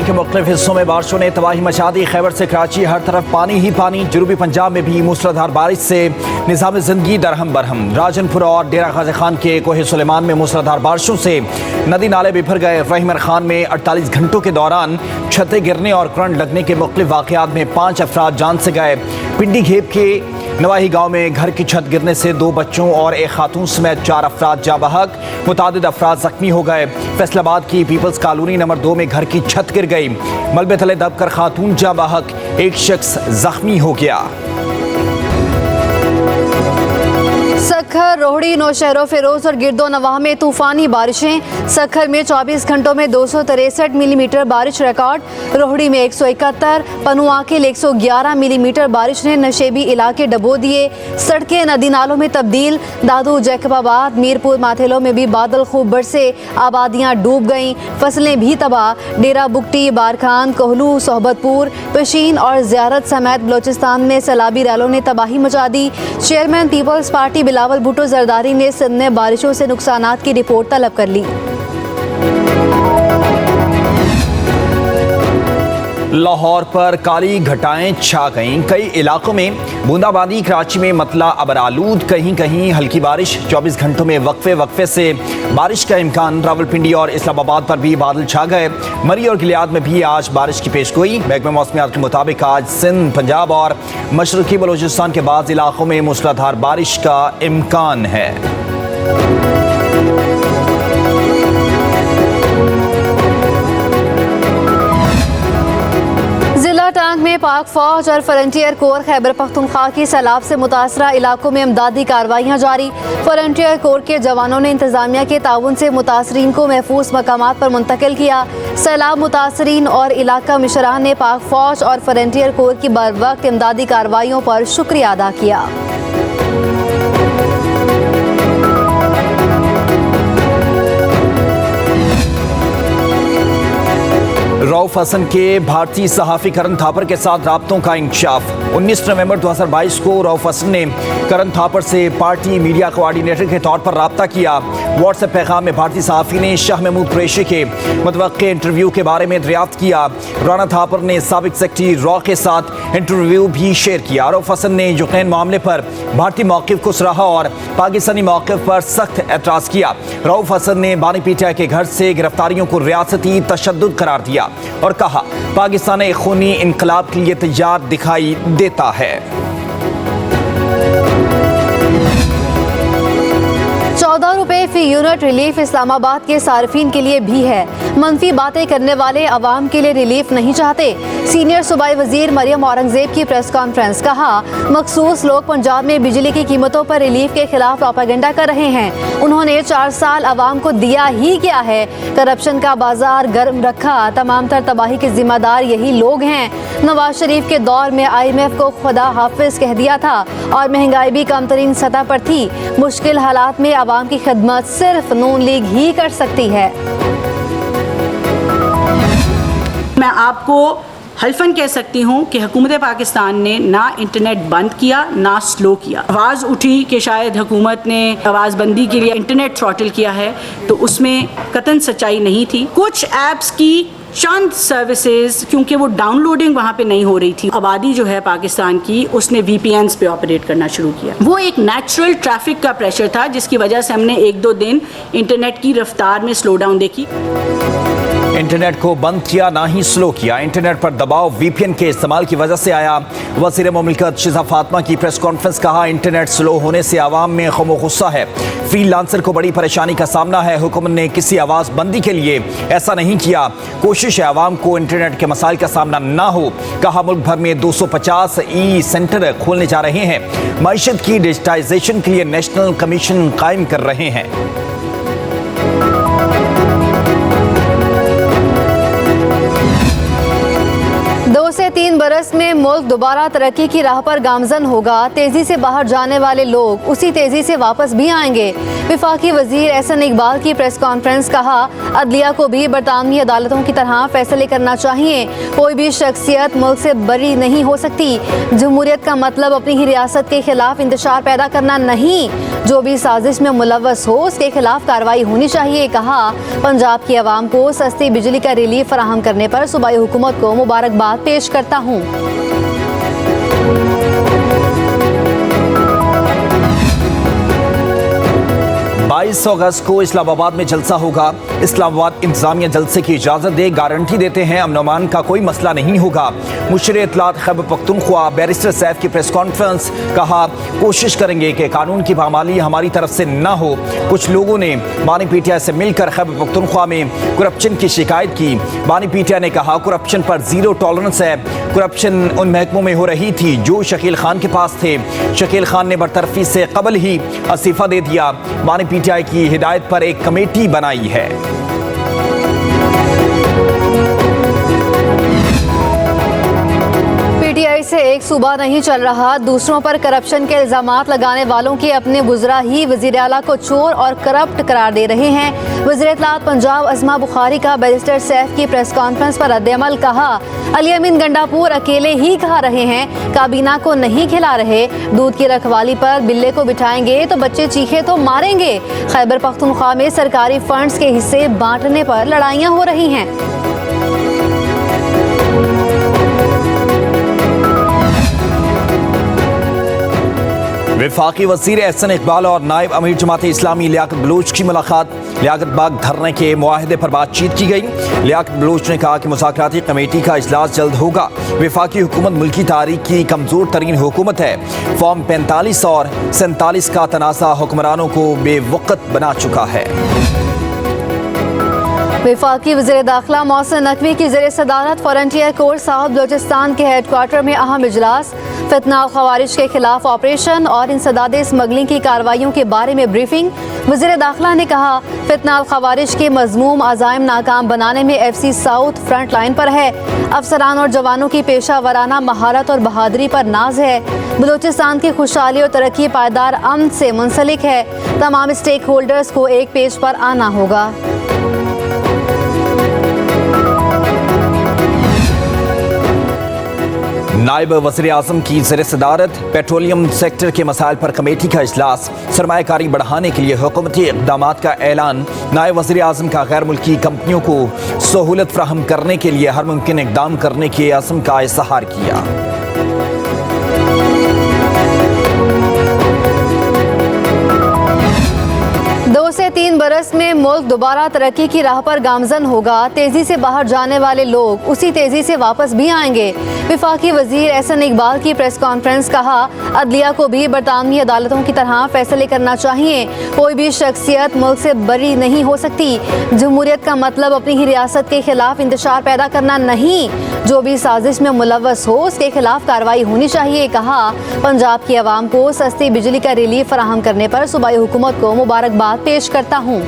के मुख्तलिफ हिस्सों में बारिशों ने तबाही मचा दी। खैबर से कराची हर तरफ पानी ही पानी। जनूबी पंजाब में भी मूसलाधार बारिश से निज़ाम ज़िंदगी दरहम बरहम। राजनपुरा और डेरा गाजी खान के कोहे सुलेमान में मूसलाधार बारिशों से नदी नाले बिफर गए। रहीमर खान में 48 घंटों के दौरान छतें गिरने और करंट लगने के मुख्तलिफ वाक़यात में 5 अफराद जान से गए। पिंडी घेप के नवाही गांव में घर की छत गिरने से 2 बच्चों और एक खातून समेत 4 अफराद जा बहक। मुतादिद अफराद जख्मी हो गए। फैसलाबाद की पीपल्स कॉलोनी नंबर 2 में घर की छत गिर गई। मलबे तले दबकर खातून जा बहक, एक शख्स जख्मी हो गया। सखर, रोहड़ी, नौशहरों, फिरोज और गिरदो नवाह में तूफानी बारिशें। सखर में 24 घंटों में 263 मिलीमीटर बारिश रिकॉर्ड। रोहड़ी में 171, पनुआकिल 111 मिलीमीटर बारिश ने नशेबी इलाके डबो दिए। सड़कें नदी नालों में तब्दील। दादू, जैकबाबाद, मीरपुर, माथेलो में भी बादल खूब बरसे। आबादियाँ डूब गईं, फसलें भी तबाह। डेरा बुगटी, बारखान, कोहलू, सोहबतपुर, पशीन और ज़ियारत समेत बलोचिस्तान में सैलाबी रैलों ने तबाही मचा दी। चेयरमैन पीपल्स पार्टी बिलावल भुट्टो जरदारी ने सिंध में बारिशों से नुकसानात की रिपोर्ट तलब कर ली। लाहौर पर काली घटाएं छा गईं। कई इलाकों में बूंदाबांदी। कराची में मतला अबरालूद, कहीं कहीं हल्की बारिश। 24 घंटों में वक्फे से बारिश का इम्कान। रावलपिंडी और इस्लामाबाद पर भी बादल छा गए। मरी और गिलियाद में भी आज बारिश की पेशगोई। महकमा मौसमियात के मुताबिक आज सिंध, पंजाब और मशरकी बलोचिस्तान के बाद इलाकों में मूसलाधार बारिश का इम्कान है। टांग में पाक फौज और फ्रंटियर कोर खैबर पख्तूनख्वा की सैलाब से मुतासरा इलाकों में इमदादी कार्रवाइयाँ जारी। फ्रंटियर कोर के जवानों ने इंतजामिया के ताउन से मुतासरीन को महफूज मकामात पर मुंतकिल किया। सैलाब मुतासरीन और इलाका मिशरान ने पाक फौज और फ्रंटियर कोर की बरवक्त इमदादी कार्रवाइयों पर शुक्रिया अदा किया। रऊफ हसन के भारतीय सहाफ़ी करण थापर के साथ राब्तों का इंकशाफ। 19 नवंबर 2022 को रऊफ हसन ने करण थापर से पार्टी मीडिया कोऑर्डिनेटर के तौर पर राब्ता किया। व्हाट्सएप पैगाम में भारतीय सहाफ़ी ने शाह महमूद कुरैशी के मुतवक्के इंटरव्यू के बारे में दरियाफ्त किया। राना थापर ने साबिक सेक्रेटरी रॉ के साथ इंटरव्यू भी शेयर किया। रऊफ हसन ने यूक्रेन मामले पर भारतीय मौक़िफ़ को सराहा और पाकिस्तानी मौक़िफ़ पर सख्त एतराज़ किया। रऊफ हसन ने बानी पीटीआई के घर से गिरफ्तारियों को रियासती तशद्दुद करार दिया और कहा पाकिस्तान एक खूनी इनकलाब के लिए तैयार दिखाई देता है। 14 रुपए फी यूनिट रिलीफ इस्लामाबाद के सार्फिन के लिए भी है। मनफी बातें करने वाले अवाम के लिए रिलीफ नहीं चाहते। सीनियर सूबाई वजीर मरियम औरंगजेब की प्रेस कॉन्फ्रेंस। कहा मखसूस लोग पंजाब में बिजली की कीमतों पर रिलीफ के खिलाफ प्रोपेगेंडा कर रहे हैं। उन्होंने 4 साल अवाम को दिया ही क्या है। करप्शन का बाजार गर्म रखा। तमाम तर तबाही के जिम्मेदार यही लोग हैं। नवाज शरीफ के दौर में IMF को खुदा हाफिज कह दिया था और महंगाई भी कम तरीन सतह पर थी। मुश्किल हालात में अवाम की खिदमत सिर्फ नून लीग ही कर सकती है। मैं आपको हल्फन कह सकती हूँ कि हुकूमत पाकिस्तान ने ना इंटरनेट बंद किया ना स्लो किया। आवाज़ उठी कि शायद हुकूमत ने आवाज़ बंदी के लिए इंटरनेट थ्रॉटल किया है, तो उसमें कतई सच्चाई नहीं थी। कुछ ऐप्स की चंद सर्विसेज, क्योंकि वो डाउनलोडिंग वहाँ पे नहीं हो रही थी, आबादी जो है पाकिस्तान की उसने VPNs पे ऑपरेट करना शुरू किया। वो एक नेचुरल ट्रैफिक का प्रेशर था जिसकी वजह से हमने 1-2 दिन इंटरनेट की रफ्तार में स्लो डाउन देखी। इंटरनेट को बंद किया ना ही स्लो किया। इंटरनेट पर दबाव VPN के इस्तेमाल की वजह से आया। वज़ीर मुमलिकत शिजा फातिमा की प्रेस कॉन्फ्रेंस। कहा इंटरनेट स्लो होने से आवाम में खौफ गुस्सा है। फ्रीलांसर को बड़ी परेशानी का सामना है। हुकूमत ने किसी आवाज़ बंदी के लिए ऐसा नहीं किया। कोशिश है आवाम को इंटरनेट के मसाइल का सामना ना हो। कहा मुल्क भर में 250 सेंटर खोलने जा रहे हैं। मईशत की डिजिटाइजेशन के लिए नेशनल कमीशन कायम कर रहे हैं। 2 से 3 बरस में मुल्क दोबारा तरक्की की राह पर गामजन होगा। तेजी से बाहर जाने वाले लोग उसी तेजी से वापस भी आएंगे। विफाकी वजीर एहसन इकबाल की प्रेस कॉन्फ्रेंस। कहा, अदलिया को भी बरतानवी अदालतों की तरह फैसले करना चाहिए। कोई भी शख्सियत मुल्क से बरी नहीं हो सकती। जमहूरियत का मतलब अपनी ही रियासत के खिलाफ इंतशार पैदा करना नहीं। जो भी साजिश में मुलव्वस हो उसके खिलाफ कार्रवाई होनी चाहिए। कहा, पंजाब की आवाम को सस्ती बिजली का रिलीफ फराहम करने पर सूबाई हुकूमत को मुबारकबाद पेश करता हूँ। 22 अगस्त को इस्लामाबाद में जलसा होगा। इस्लामाबाद इंतजामिया जलसे की इजाजत दे, गारंटी देते हैं अमन अमान का कोई मसला नहीं होगा। मुशीर इत्तलात खैबर पख्तूनख्वा बैरिस्टर सैफ की प्रेस कॉन्फ्रेंस। कहा, कोशिश करेंगे कि कानून की पामाली हमारी तरफ से ना हो। कुछ लोगों ने बानी पीटीआई से मिलकर खैबर पख्तूनख्वा में करप्शन की शिकायत की। बानी पीटीआई ने कहा, करप्शन पर जीरो टॉलरेंस है। करप्शन उन महकमों में हो रही थी जो शकील खान के पास थे। शकील खान ने बरतरफी से कबल ही इस्तीफा दे दिया। बानी पीटीआई की हिदायत पर एक कमेटी बनाई है। पीटीआई से एक सूबा नहीं चल रहा। दूसरों पर करप्शन के इल्जामात लगाने वालों के अपने बुजरा ही वज़ीर आला को चोर और करप्ट करार दे रहे हैं। वज़ीर इत्तलात पंजाब अज़मा बुखारी का बैरिस्टर सैफ की प्रेस कॉन्फ्रेंस पर रद्द-ए-अमल। कहा, अली अमीन गंडापुर अकेले ही खा रहे हैं, काबीना को नहीं खिला रहे। दूध की रखवाली पर बिल्ले को बिठाएंगे तो बच्चे चीखे तो मारेंगे। खैबर पख्तूनख्वा में सरकारी फंड्स के हिस्से बांटने पर लड़ाइयाँ हो रही हैं। वफाकी वज़ीर एहसन इकबाल और नायब अमीर जमात इस्लामी लियाकत बलूच की मुलाकात। लियाकत बाग धरने के मुआहदे पर बातचीत की गई। लियाकत बलूच ने कहा कि मुज़ाकराती कमेटी का इजलास जल्द होगा। वफाकी हुकूमत मुल्की तारीख की कमज़ोर तरीन हुकूमत है। फॉर्म 45 और 47 का तनाज़ा हुक्मरानों को बेवक़्त बना चुका है। वफाकी वज़ीर दाखिला मोहसिन नकवी की ज़ेर सदारत फ्रंटियर कोर्ट साहब बलूचिस्तान के हेडक्वार्टर में अहम इजलास। फितना और खवारिज के खिलाफ ऑपरेशन और इंसदाद स्मगलिंग की कार्रवाइयों के बारे में ब्रीफिंग। वज़ीर दाखिला ने कहा, फितना और खवारिज के मज़मूम अज़ाइम नाकाम बनाने में FC साउथ फ्रंट लाइन पर है। अफसरान और जवानों की पेशा वराना महारत और बहादुरी पर नाज है। बलूचिस्तान की खुशहाली और तरक्की पायदार अमन से मुंसलिक है। तमाम स्टेक होल्डर्स को एक पेज पर आना होगा। नायब वज़ीर आज़म की ज़ेर सदारत पेट्रोलियम सेक्टर के मसाइल पर कमेटी का इजलास। सरमायाकारी बढ़ाने के लिए हुकूमती इक़दामात का ऐलान। नायब वज़ीर आज़म का गैर मुल्की कंपनियों को सहूलत फराहम करने के लिए हर मुमकिन इक़दाम करने के अज़्म का इज़हार किया। 2 से 3 बरस में मुल्क दोबारा तरक्की की राह पर गामजन होगा। तेजी से बाहर जाने वाले लोग उसी तेजी से वापस भी आएंगे। विफाकी वजीर एहसन इकबाल की प्रेस कॉन्फ्रेंस। कहा, अदलिया को भी बरतानवी अदालतों की तरह फैसले करना चाहिए। कोई भी शख्सियत मुल्क से बरी नहीं हो सकती। जमहूरियत का मतलब अपनी ही रियासत के खिलाफ इंतशार पैदा करना नहीं। जो भी साजिश में मुलव्वस हो उसके खिलाफ कार्रवाई होनी चाहिए। कहा, पंजाब की आवाम को सस्ती बिजली का रिलीफ फराहम करने पर सूबाई हुकूमत को मुबारकबाद पेश करता हूँ।